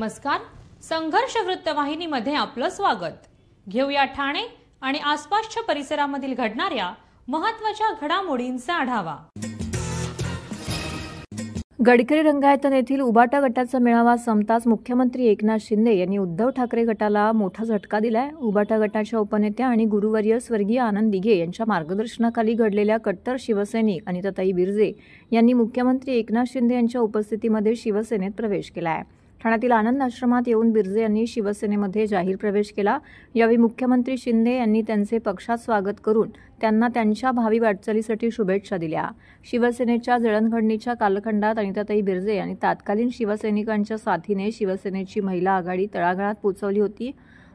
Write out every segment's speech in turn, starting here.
नमस्कार. संघर्ष वृत्तवाहिनीमध्ये आपलं स्वागत. घेऊया ठाणे आणि आसपासच्या परिसरामधील घडणाऱ्या महत्त्वाच्या घडामोडींचा आढावा. गडकरी रंगायतन येथील उबाटा गटाचा मेळावा संपताच मुख्यमंत्री एकनाथ शिंदे यांनी उद्धव ठाकरे गटाला मोठा झटका दिलाय. उबाटा गटाच्या उपनेत्या आणि गुरुवर्य स्वर्गीय आनंद दिघे यांच्या मार्गदर्शनाखाली घडलेल्या कट्टर शिवसैनिक अनिताताई बिर्जे यांनी मुख्यमंत्री एकनाथ शिंदे यांच्या उपस्थितीमध्ये शिवसेनेत प्रवेश केलाय. ठाण्यातील आनंद आश्रमात येऊन बिर्जे यांनी शिवसेनेमध्ये जाहीर प्रवेश केला. यावेळी मुख्यमंत्री शिंदे यांनी त्यांचे पक्षात स्वागत करून त्यांना त्यांच्या भावी वाटचालीसाठी शुभेच्छा दिल्या. शिवसेनेच्या जळणघडणीच्या कालखंडात अनिताताई बिर्जे यांनी तत्कालीन शिवसैनिकांच्या साथीने शिवसेनेची महिला आघाडी तळागाळात पोहोचवली होती.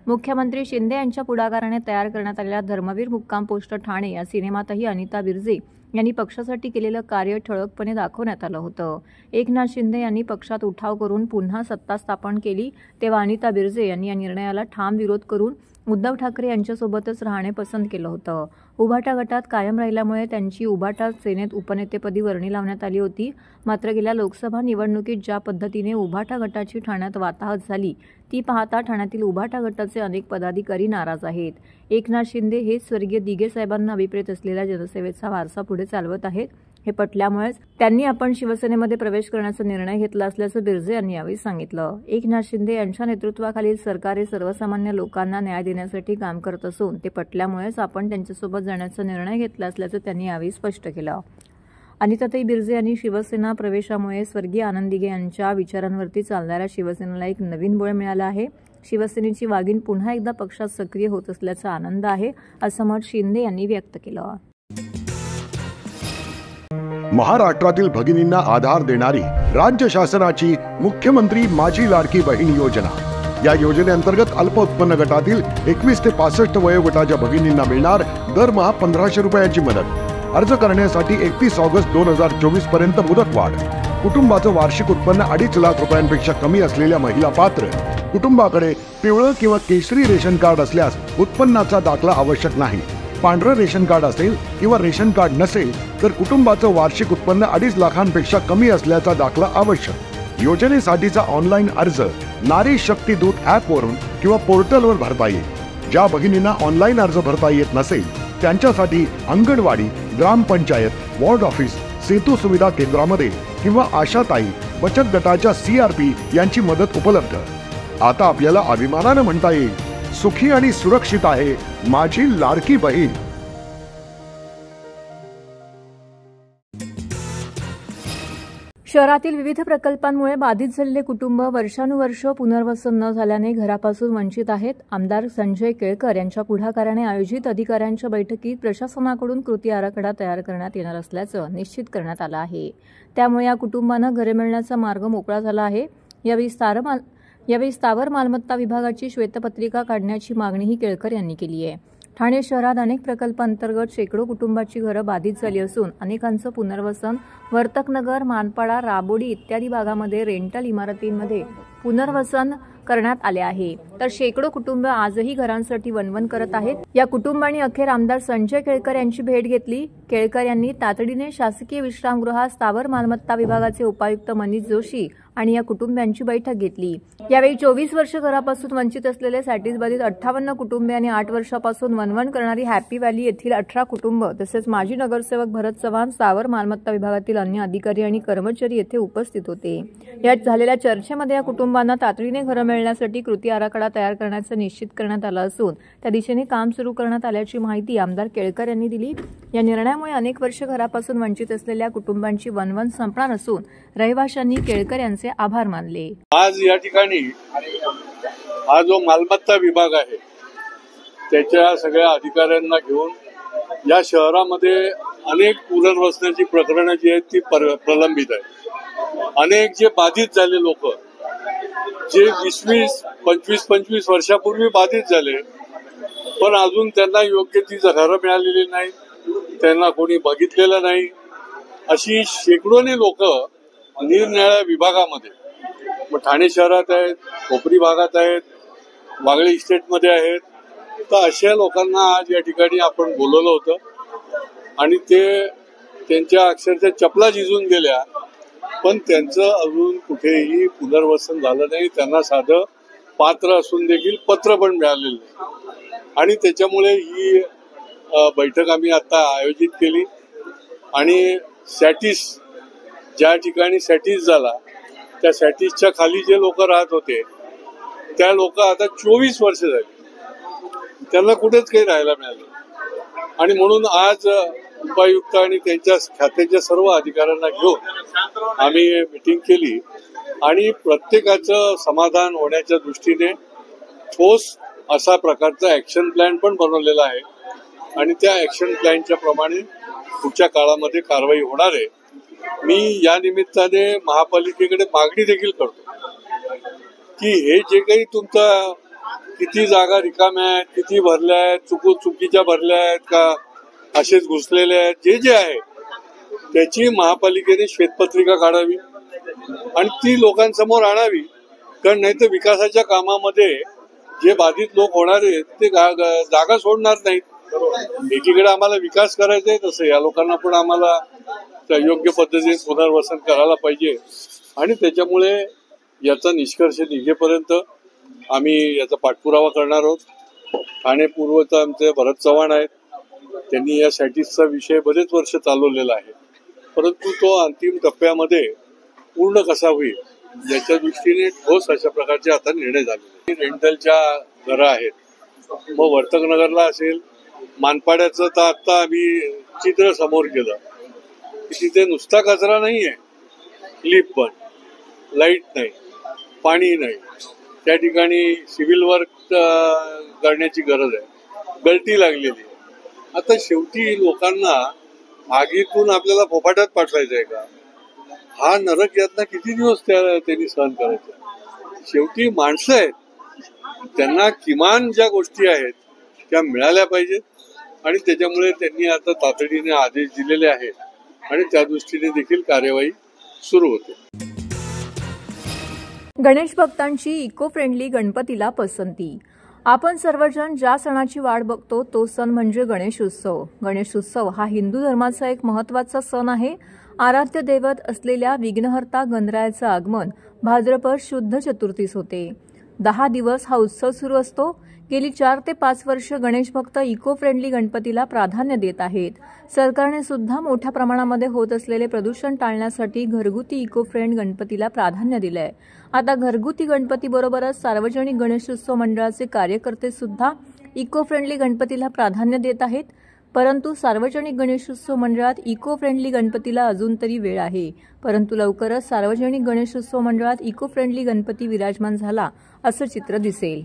मुख्यमंत्री शिंदे यांच्या पुढाकाराने तयार करण्यात आलेल्या धर्मवीर मुक्काम पोस्ट ठाणे या सिनेमातही अनिता बिर्जे यांनी पक्षासाठी केलेलं कार्य ठळकपणे दाखवण्यात आलं होतं. एकनाथ शिंदे यांनी पक्षात उठाव करून पुन्हा सत्ता स्थापन केली तेव्हा अनिता बिर्जे यांनी या निर्णयाला ठाम विरोध करून उद्धव ठाकरे यांच्यासोबतच राहणे पसंत केलं होतं. उबाटा गटात कायम राहिल्यामुळे त्यांची उबाटा सेनेत उपनेतेपदी वर्णी लावण्यात आली होती. मात्र गेल्या लोकसभा निवडणुकीत ज्या पद्धतीने उबाटा गटाची ठाण्यात वाताहत झाली ती पाहता ठाण्यातील उबाटा गटाचे अनेक पदाधिकारी नाराज आहेत. एकनाथ शिंदे हे स्वर्गीय दिघे साहेबांना अभिप्रेत असलेल्या जनसेवेचा वारसा पुढे चालवत आहेत. हे पटल्यामुळेच त्यांनी आपण शिवसेनेमध्ये प्रवेश करण्याचा निर्णय घेतला असल्याचं बिर्जे यांनी यावेळी सांगितलं. एकनाथ शिंदे यांच्या नेतृत्वाखालील सरकार हे सर्वसामान्य लोकांना न्याय देण्यासाठी काम करत असून ते पटल्यामुळेच आपण त्यांच्यासोबत जाण्याचा निर्णय घेतला असल्याचं त्यांनी यावेळी स्पष्ट केलं. अनिताताई बिर्जे यांनी शिवसेना प्रवेशामुळे स्वर्गीय आनंद दिघे यांच्या विचारांवरती चालणाऱ्या शिवसेनेला एक नवीन बळ मिळालं आहे. शिवसेनेची वाघीण पुन्हा एकदा पक्षात सक्रिय होत असल्याचा आनंद आहे असं मत शिंदे यांनी व्यक्त केलं. महाराष्ट्रातील भगिनींना आधार देणारी राज्य शासनाची मुख्यमंत्री माझी लाडकी बहीण योजना. या योजनेअंतर्गत अल्प उत्पन्न गटातील 21 ते 65 वयोगटाच्या भगिनींना मिळणार दरमहा 1500 रुपयांची मदत. अर्ज करण्यासाठी 31 ऑगस्ट 2024 पर्यंत मुदतवाढ. कुटुंबाचं वार्षिक उत्पन्न 2.5 लाख रुपयांपेक्षा कमी असलेल्या महिला पात्र. कुटुंबाकडे पिवळं किंवा केशरी रेशन कार्ड असल्यास उत्पन्नाचा दाखला आवश्यक नाही. पांढरं रेशन कार्ड असेल किंवा रेशन कार्ड नसेल तर कुटुंबाचं वार्षिक उत्पन्न 2.5 लाखांपेक्षा कमी असल्याचा दाखला आवश्यक. योजनेसाठीचा ऑनलाईन अर्ज नारी शक्ती दूत ॲपवरून किंवा पोर्टलवर भरता येईल. ज्या भगिनींना ऑनलाईन अर्ज भरता येत नसेल त्यांच्यासाठी अंगणवाडी, ग्रामपंचायत, वॉर्ड ऑफिस, सेतू सुविधा केंद्रामध्ये किंवा आशाताई बचत गटाच्या CRP यांची मदत उपलब्ध. आता आपल्याला अभिमानानं म्हणता येईल, सुखी आणि सुरक्षित आहे माझी लाडकी बहीण. शहरातील विविध प्रकल्पांमुळे बाधित झालेले कुटुंब वर्षानुवर्ष पुनर्वसन न झाल्याने घरापासून वंचित आहेत. आमदार संजय केळकर यांच्या पुढाकाराने आयोजित अधिकाऱ्यांच्या बैठकीत प्रशासनाकडून कृती आराखडा तयार करण्यात येणार असल्याचं निश्चित करण्यात आलं आहे. त्यामुळे या कुटुंबांना घरे मिळण्याचा मार्ग मोकळा झाला आहे. यावेळी स्थावर मालमत्ता विभागाची श्वेतपत्रिका काढण्याची मागणीही केळकर यांनी केली आहे. ठाणे शहरात अनेक प्रकल्पांतर्गत शेकडो कुटुंबाची घरं बाधित झाली असून अनेकांचं पुनर्वसन वर्तकनगर, मानपाडा, राबोडी इत्यादी भागामध्ये रेंटल इमारतींमध्ये पुनर्वसन करण्यात आले आहे. तर शेकडो कुटुंब आजही घरांसाठी वणवण करत आहेत. या कुटुंबांनी अखेर आमदार संजय केळकर यांची भेट घेतली. केळकर यांनी तातडीने शासकीय विश्रामगृहात स्थावर मालमत्ता विभागाचे उपायुक्त मनीष जोशी आणि या कुटुंबियांची बैठक घेतली. यावेळी 24 वर्ष घरापासून वंचित असलेले सॅटिसबाधित 58 कुटुंबे आणि 8 वर्षापासून वणवण करणारी हॅपी व्हॅली येथील 18 कुटुंब तसेच माजी नगरसेवक भरत चव्हाण, स्थावर मालमत्ता विभागातील अन्य अधिकारी आणि कर्मचारी येथे उपस्थित होते. यात झालेल्या चर्चेमध्ये या कुटुंबांना तातडीने घरं मिळण्यासाठी कृती आराखडा तयार करण्याचं निश्चित करण्यात आलं असून त्या दिशेने काम सुरू करण्यात आल्याची माहिती आमदार केळकर यांनी दिली. या निर्णयामुळे अनेक वर्ष घरापासून वंचित असलेल्या कुटुंबांची वणवण संपणार असून रहिवाशांनी केळकर यांचे आभार मानले. आज या ठिकाणी हा जो मालमत्ता विभाग आहे त्याच्या सगळ्या अधिकाऱ्यांना घेऊन या शहरामध्ये अनेक पुनर्वसनाची प्रकरणं जी आहेत ती प्रलंबित आहेत. अनेक जे बाधित झाले लोक जे 20-25 वर्षापूर्वी बाधित झाले पण अजून त्यांना योग्य ती घरं मिळालेली नाही, त्यांना कोणी बघितलेलं नाही, अशी शेकडोनी लोक निरनिराळ्या विभागामध्ये मग ठाणे शहरात आहेत, कोपरी भागात आहेत, वागळे इस्टेटमध्ये आहेत. तर अशा लोकांना आज या ठिकाणी आपण बोलवलं होतं आणि ते त्यांच्या अक्षरशः चपला झिजून गेल्या पण त्यांचं अजून कुठेही पुनर्वसन झालं नाही. त्यांना साधं पात्र असून देखील पत्र पण मिळालेलं नाही आणि त्याच्यामुळे ही बैठक आम्ही आता आयोजित केली आणि सॅटिस ज्या ठिकाणी सॅटिस झाला त्या सॅटिसच्या खाली जे लोक राहत होते त्या लोक आता 24 वर्ष झाली त्यांना कुठेच काही राहायला मिळालं आणि म्हणून आज उपायुक्त आणि त्यांच्या खात्याच्या सर्व अधिकाऱ्यांना घेऊन आम्ही मीटिंग केली आणि प्रत्येकाचं समाधान होण्याच्या दृष्टीने ठोस असा प्रकारचा ऍक्शन प्लॅन पण बनवलेला आहे आणि त्या ऍक्शन प्लॅनच्या प्रमाणे पुढच्या काळामध्ये कारवाई होणार आहे. मी या निमित्ताने महापालिकेकडे मागणी देखील करतो की हे जे काही तुमचं किती जागा रिकाम्या आहेत, किती भरल्या आहेत, चुकीच्या भरल्या आहेत का असेच घुसलेले आहेत, जे जे आहे त्याची महापालिकेने श्वेतपत्रिका काढावी आणि ती लोकांसमोर आणावी. कारण नाही तर विकासाच्या कामामध्ये जे बाधित लोक होणार आहेत ते जागा सोडणार नाहीत. एकीकडे आम्हाला विकास करायचा आहे तसं या लोकांना पण आम्हाला योग्य पद्धतीने पुनर्वसन करायला पाहिजे आणि त्याच्यामुळे याचा निष्कर्ष निघेपर्यंत आम्ही याचा पाठपुरावा करणार आहोत. ठाणे पूर्वचा आमचे भरत चव्हाण आहेत, त्यांनी या सॅटिसचा विषय बरेच वर्ष चालवलेला आहे, परंतु तो अंतिम टप्प्यामध्ये पूर्ण कसा होईल याच्या दृष्टीने ठोस अशा प्रकारचे आता निर्णय झाले. रेंटलच्या घरं आहेत, मग वर्तकनगरला असेल, मानपाड्याचं तर आता आम्ही चित्र समोर केलं की तिथे नुसता कचरा नाहीये, लिफ्ट पण, लाईट नाही, पाणी नाही, त्या ठिकाणी सिव्हिल वर्क करण्याची गरज आहे, गळती लागलेली आहे. आता शेवटी लोकांना आगीतून आपल्याला फोफाट्यात पाठवायचं आहे का? हा नरक यातना किती दिवस त्यांनी सहन करायचा? शेवटी माणसं आहेत, त्यांना किमान ज्या गोष्टी आहेत त्या मिळाल्या पाहिजेत आणि त्याच्यामुळे त्यांनी आता तातडीने आदेश दिलेले आहेत आणि त्या दृष्टीने देखील कार्यवाही सुरू होते. गणेश भक्तांची इको फ्रेंडली गणपतीला पसंती. आपण सर्वजण ज्या सणाची वाट बघतो तो सण म्हणजे गणेशोत्सव. गणेशोत्सव हा हिंदू धर्माचा एक महत्त्वाचा सण आहे. आराध्य दैवत असलेल्या विघ्नहर्ता गणरायाचं आगमन भाद्रपद शुद्ध चतुर्थीस होते. 10 दिवस हा उत्सव सुरू असतो. गेली 4 ते 5 वर्ष गणेश भक्त इको फ्रेंडली गणपतीला प्राधान्य देत आहेत. सरकारने सुद्धा मोठ्या प्रमाणामध्ये होत असलेले प्रदूषण टाळण्यासाठी घरगुती इको फ्रेंड गणपतीला प्राधान्य दिलंय. आता घरगुती गणपतीबरोबरच सार्वजनिक गणेशोत्सव मंडळाचे कार्यकर्ते सुद्धा इको फ्रेंडली गणपतीला प्राधान्य देत आहेत. परंतु सार्वजनिक गणेशोत्सव मंडळात इको फ्रेंडली गणपतीला अजून तरी वेळ आहे. परंतु लवकरच सार्वजनिक गणेशोत्सव मंडळात इको फ्रेंडली गणपती विराजमान झाला असं चित्र दिसेल.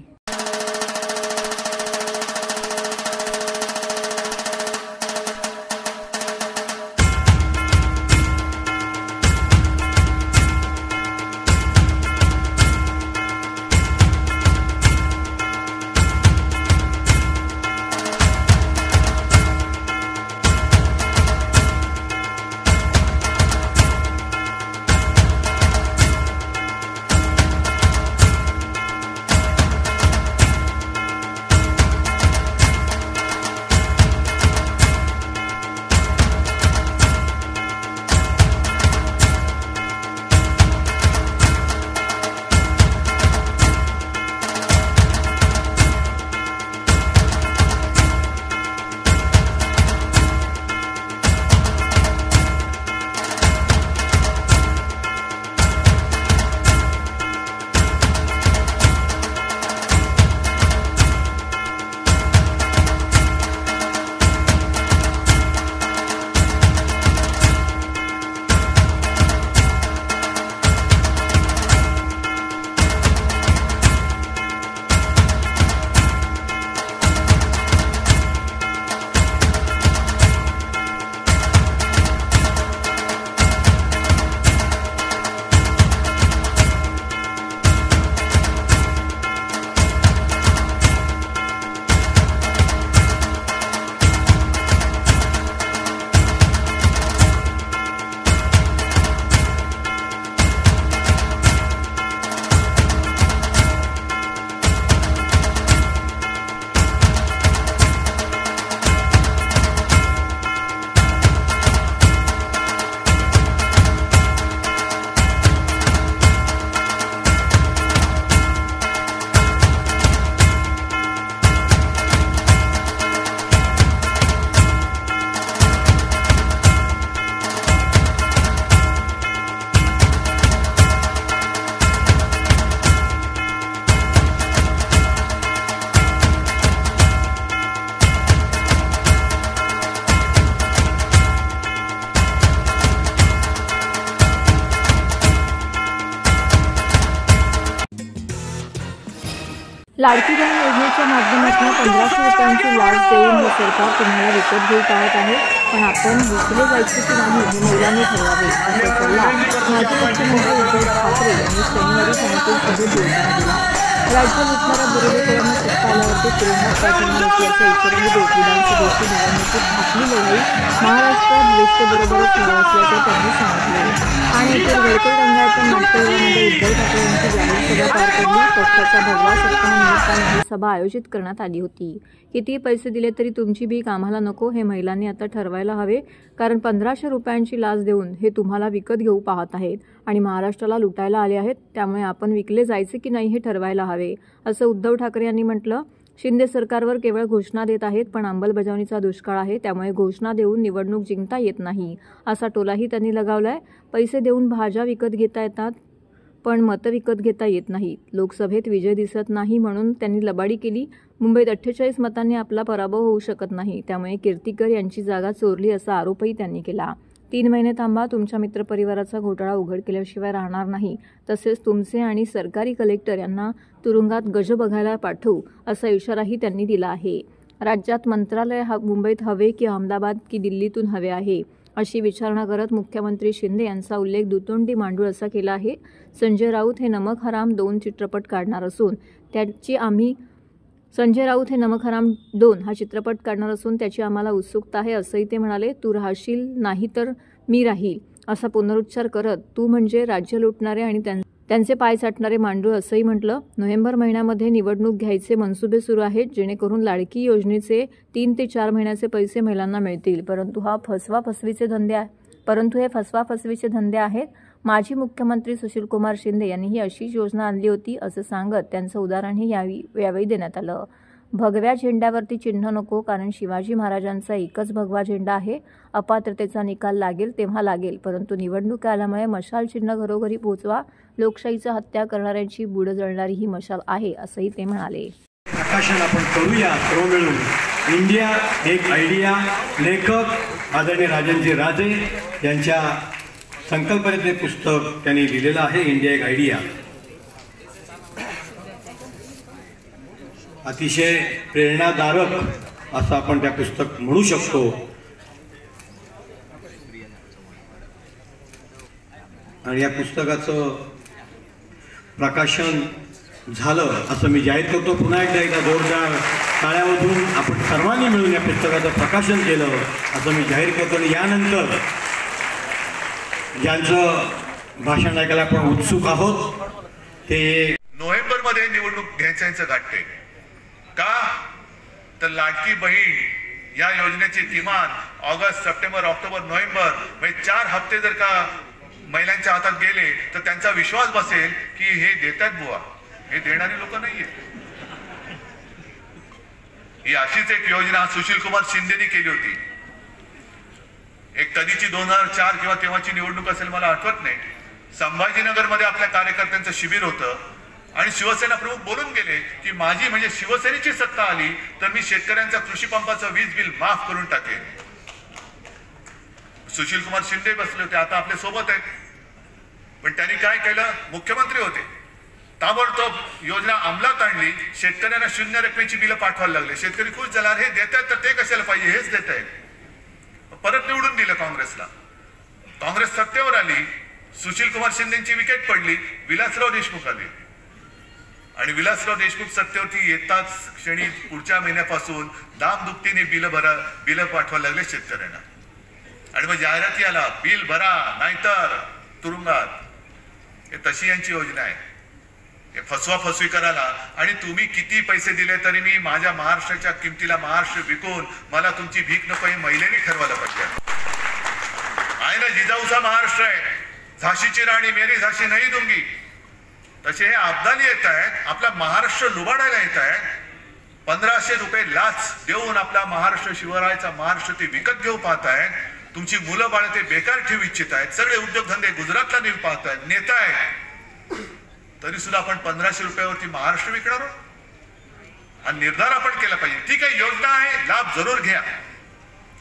लाडकी बहीण योजनेच्या माध्यमातून 1500 रुपयांची लाच देऊन हे सरकार तुम्हाला विकत घेऊ पाहत आहे, पण आपण विकले जायचे की नाही हे महिलांनी ठरवावे, असा सल्ला माजी मुख्यमंत्री उद्धव ठाकरे यांनी शनिवारी ठाण्यातील सभेत बोलताना दिला. राज्य लुटणाऱ्या विरोधकांना सत्ता आल्यावरती तुरुंगात पाठवणार असल्याचा इशाराही देत विधानसभेची निवडणुकीत आपली लढाई महाराष्ट्रात द्वेषबरोबरच होणार असल्याचं त्यांनी सांगितले. आणि इतर गडकरी रंगायतन नाट्यगृहामध्ये उद्धव ठाकरे यांची जाहीर सभा पार पडली. पक्षाचा भगवा सप्ताह निमित्ताने ही सभा आयोजित करण्यात आली होती. किती पैसे दिले तरी तुमची भीक आम्हाला नको हे महिलांनी आता ठरवायला हवे, कारण 1500 रुपयांची लाच देऊन हे तुम्हाला विकत घेऊ पाहत आहेत आणि महाराष्ट्राला लुटायला आले आहेत. त्यामुळे आपण विकले जायचे की नाही हे ठरवायला हवे, असं उद्धव ठाकरे यांनी म्हटलं. शिंदे सरकारवर केवळ घोषणा देत आहेत, पण अंमलबजावणीचा दुष्काळ आहे, त्यामुळे घोषणा देऊन निवडणूक जिंकता येत नाही, असा टोलाही त्यांनी लगावलाय. पैसे देऊन भाज्या विकत घेता येतात, पण मतं विकत घेता येत नाहीत. लोकसभेत विजय दिसत नाही म्हणून त्यांनी लबाडी केली. मुंबईत 48 मतांनी आपला पराभव होऊ शकत नाही, त्यामुळे कीर्तीकर यांची जागा चोरली असा आरोपही त्यांनी केला. 3 महिने थांबा, तुमच्या मित्रपरिवाराचा घोटाळा उघड केल्याशिवाय राहणार नाही. तसेच तुमचे आणि सरकारी कलेक्टर यांना तुरुंगात गज बघायला पाठवू, असा इशाराही त्यांनी दिला आहे. राज्यात मंत्रालय मुंबईत हवे की अहमदाबाद की दिल्लीतून हवे आहे, अशी विचारणा करत मुख्यमंत्री शिंदे यांचा उल्लेख दुतोंडी मांडूळ असा केला आहे. संजय राऊत हे नमक हराम 2 चित्रपट काढणार असून त्याची आम्हाला उत्सुकता आहे, असंही ते म्हणाले. तू राहशील नाही तर मी राहील, असा पुनरुच्चार करत तू म्हणजे राज्य लुटणारे आणि त्यांचे पाय चाटणारे मांडूळ, असंही म्हटलं. नोव्हेंबर महिन्यामध्ये निवडणूक घ्यायचे मनसुबे सुरू आहेत, जेणेकरून लाडकी योजनेचे 3 ते 4 महिन्याचे पैसे महिलांना मिळतील. परंतु हे फसवाफसवीचे धंदे आहेत. माजी मुख्यमंत्री सुशीलकुमार शिंदे यांनी ही अशीच योजना आणली होती, असं सांगत त्यांचं उदाहरणही यावेळी देण्यात आलं. भगव्या झेंड्यावरती चिन्ह नको, कारण शिवाजी महाराजांचा एकच भगवा झेंडा आहे. अपात्रतेचा निकाल लागेल तेव्हा लागेल, परंतु निवडणूक आल्यामुळे मशाल चिन्ह घरोघरी पोहोचवा. लोकशाहीचा हत्या करणाऱ्यांची बुड जळणारी ही मशाल आहे, असंही ते म्हणाले. प्रकाशन आपण करूया सर्व मिळून. इंडिया एक आयडिया, लेखक आदरणीय राजनजी राजे यांच्या संकल्पनेचे पुस्तक त्यांनी लिहिलेलं आहे, इंडिया एक आयडिया. अतिशय प्रेरणादायक असं आपण त्या पुस्तक म्हणू शकतो. आणि या पुस्तकाचं प्रकाशन झालं असं मी जाहीर करतो. पुन्हा एकदा जोरदार टाळ्यामधून आपण सर्वांनी मिळून या पुस्तकाचं प्रकाशन केलं असं मी जाहीर करतो. आणि यानंतर ज्यांचं भाषण ऐकायला आपण उत्सुक आहोत ते नोव्हेंबरमध्ये निवडणूक घ्यायचं गाठते का, तर लाडकी बहीण या योजनेची किमान ऑगस्ट, सप्टेंबर, ऑक्टोबर, नोव्हेंबर म्हणजे 4 हप्ते जर का महिलांच्या हातात गेले तर त्यांचा विश्वास बसेल की हे देतात बुवा, हे देणारी लोक नाहीये. ही अशीच एक योजना सुशीलकुमार शिंदेनी केली होती. एक कधीची 2004 किंवा तेव्हाची निवडणूक असेल मला आठवत नाही. संभाजीनगरमध्ये आपल्या कार्यकर्त्यांचं शिबिर होतं आणि शिवसेना प्रमुख बोलून गेले की माझी म्हणजे शिवसेनेची सत्ता आली तर मी शेतकऱ्यांचा कृषी पंपाचं वीज बिल माफ करून टाकेन. सुशीलकुमार शिंदे बसले होते, आता आपल्या सोबत आहेत. पण त्यांनी काय केलं, मुख्यमंत्री होते, ताबडतोब योजना अंमलात आणली. शेतकऱ्यांना 0 रकमेची बिलं पाठवायला लागले. शेतकरी खुश झाला, हे देत आहेत तर ते कशाला पाहिजे, हेच देत आहेत. परत निवडून दिलं काँग्रेसला. काँग्रेस सत्तेवर आली, सुशीलकुमार शिंदेची विकेट पडली, विलासराव देशमुख आले. आणि विलासराव देशमुख सत्तेवरती येताच क्षणी पुढच्या महिन्यापासून दामदुपटीने बिलं पाठवायला लागले शेतकऱ्यांना. आणि मग जाहिराती आला, बिल भरा नाहीतर तुरुंगात. हे तशी यांची योजना आहे. हे फसवी करायला. आणि तुम्ही किती पैसे दिले तरी मी माझ्या महाराष्ट्राच्या किमतीला महाराष्ट्र विकून मला तुमची भीक नको हे महिलेने ठरवायला पाहिजे. आहे ना, जिजाऊचा महाराष्ट्र आहे, झाशीची राणी मेरी झाशी नाही दूंगी. तसे हे अब्दाली येत आहेत, आपला महाराष्ट्र लुबाडायला येत आहेत. 1500 रुपये लाच देऊन आपला महाराष्ट्र शिवरायाचा महाराष्ट्र ते विकत घेऊ पाहत आहेत. तुमची मुलं बाळ ते बेकार ठेवू इच्छित आहेत. सगळे उद्योगधंदे गुजरातला नेऊ पाहत आहेत, नेता आहेत. तरी सुद्धा आपण 1500 रुपयावरती महाराष्ट्र विकणार आहोत. हा निर्धार आपण केला पाहिजे. ठीक आहे, योजना आहे, लाभ जरूर घ्या,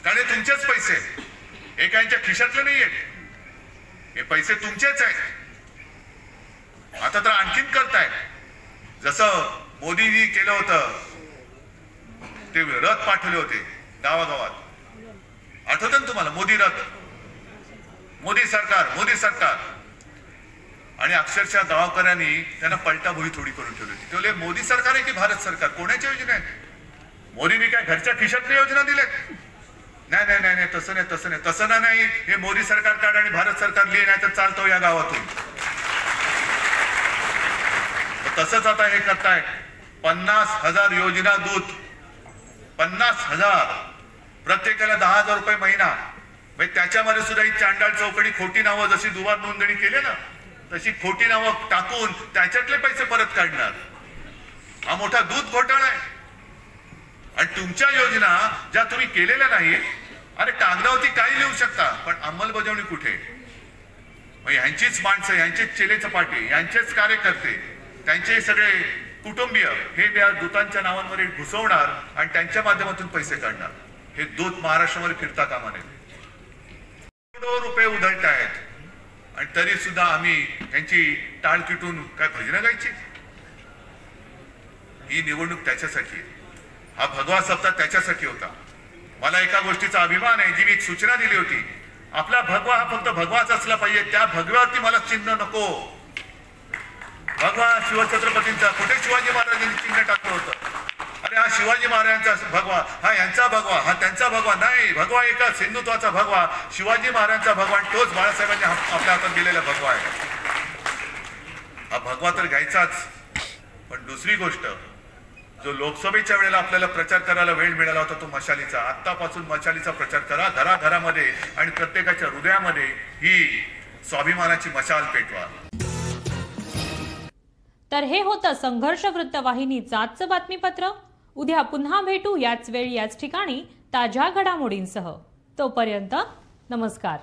कारण हे तुमचेच पैसे, एकांच्या खिशातले नाही आहेत. हे पैसे तुमचेच आहेत. आता तर आणखीन करतायत. जसं मोदीजी केलं होतं ते रथ पाठवले होते गावागावात, आठवतं ना तुम्हाला? मोदी रथ, मोदी सरकार. आणि अक्षरशः गावकऱ्यांनी त्यांना पलटाभुई थोडी करून ठेवली होती. ते बोलले मोदी सरकार आहे की भारत सरकार, कोणाच्या योजना आहे? मोदींनी काय घरच्या खिशातल्या योजना दिल्यात? नाही, तसं नाही. हे मोदी सरकार काढ आणि भारत सरकार लिहि, नाही तर चालतो या गावातून. तसंच आता हे करतायत. 50,000 योजना दूत, 50,000, प्रत्येकाला 10,000 रुपये महिना. त्याच्यामध्ये सुद्धा ही चांडाळ चौकडी, खोटी नावं, जशी दुबार नोंदणी केली ना तशी खोटी नावं टाकून त्याच्यातले पैसे परत काढणार. हा मोठा दूध घोटाळा आहे. आणि तुमच्या योजना ज्या तुम्ही केलेल्या नाही, अरे कागदावरती काही लिहू शकता पण अंमलबजावणी कुठे? यांचीच माणसं, यांचेच चेले चपाटे, यांचेच कार्यकर्ते, त्यांचे सगळे कुटुंबीय हे त्या दूतांच्या नावांवर घुसवणार आणि त्यांच्या माध्यमातून पैसे काढणार. हे दूत महाराष्ट्रामध्ये फिरता कामा नये. करोडो रुपये उधळत आहेत आणि तरी सुद्धा आम्ही यांची टाळ किटून काय भजनं गायची? ही निवडणूक त्याच्यासाठी आहे. हा भगवा सप्ताह त्याच्यासाठी होता. मला एका गोष्टीचा अभिमान आहे, जी मी एक सूचना दिली होती. आपला भगवा हा फक्त भगवाच असला पाहिजे. त्या भगव्यावरती मला चिन्ह नको. भगवा शिवछत्रपतींचा, कुठे शिवाजी महाराजांनी चिन्ह टाकलं होतं? अरे हा शिवाजी महाराजांचा भगवा, हा यांचा भगवा, हा त्यांचा भगवा नाही. भगवा एकाच, हिंदुत्वाचा भगवा, शिवाजी महाराजांचा भगवा, तोच बाळासाहेबांनी आपल्या हातात दिलेला भगवा आहे. हा भगवा तर घ्यायचाच. पण दुसरी गोष्ट, जो लोकसभेच्या वेळेला आपल्याला प्रचार करायला वेळ मिळाला होता तो मशालीचा, आत्तापासून मशालीचा प्रचार करा. घराघरामध्ये आणि प्रत्येकाच्या हृदयामध्ये ही स्वाभिमानाची मशाल पेटवा. तर हे होतं संघर्ष वृत्तवाहिनीचं आजचं बातमीपत्र. उद्या पुन्हा भेटू याच वेळी याच ठिकाणी ताज्या घडामोडींसह. तोपर्यंत नमस्कार.